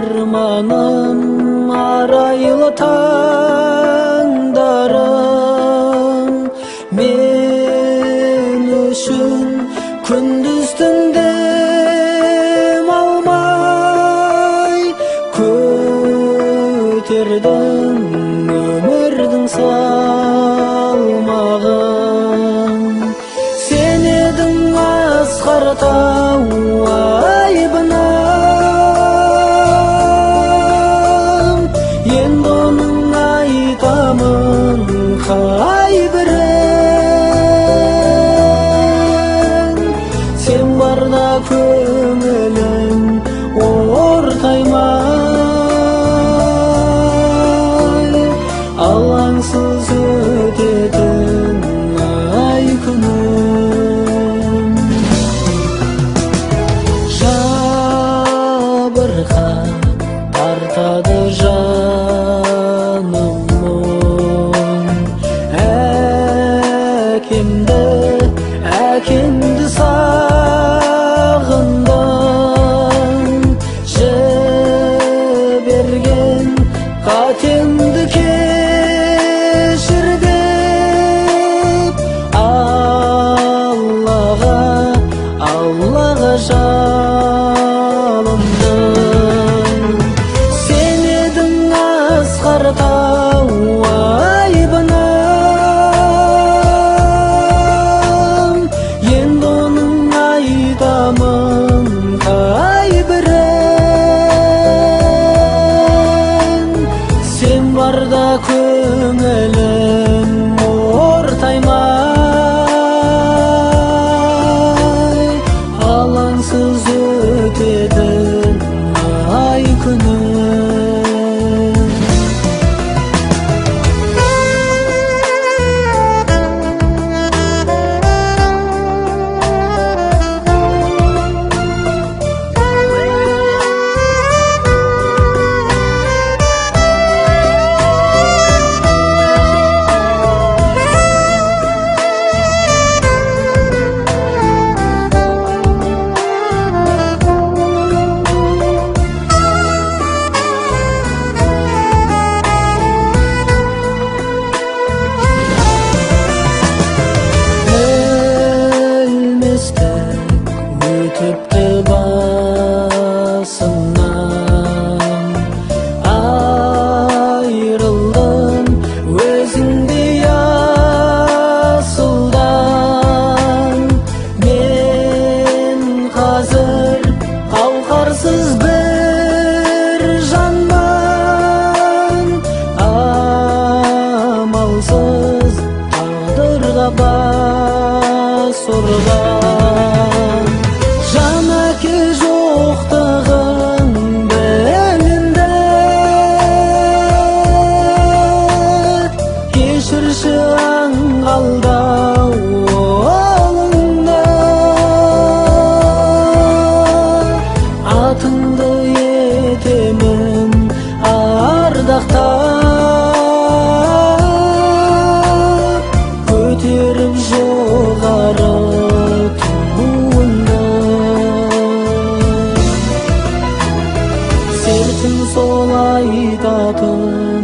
Armanım araylı tаңдарым men үшін күндіз түнде алмай көтердің өмірдің салмағын. Сен едің асқар тау айбыным, енді оның айтамын қай бірін. Сен барда көңілім ортаймай, алаңсыз өтетін ай күнім. Жабырқап тартады жаным мұң, әкемді сағындым. Жіберген қатемді кешір деп Аллаға жалындым. Сен едің асқар тау айбыным, енді оның айтамын қай бірін. Сен барда көңілім ортаймай, алаңсыз өтетін ай күнім. Өтіпті басымнан, айрылдым өзіңдей асылдан. Мен қазір қауқарсыз бір жанмын, амалсыз тағдырға бас ұрған. Жан-әке жоқтығың білінді, кешірші аңғалдау ұлыңды. Атыңды етемін ардақтап, көтеріп жоғары туыңды. Сертің сол айтатын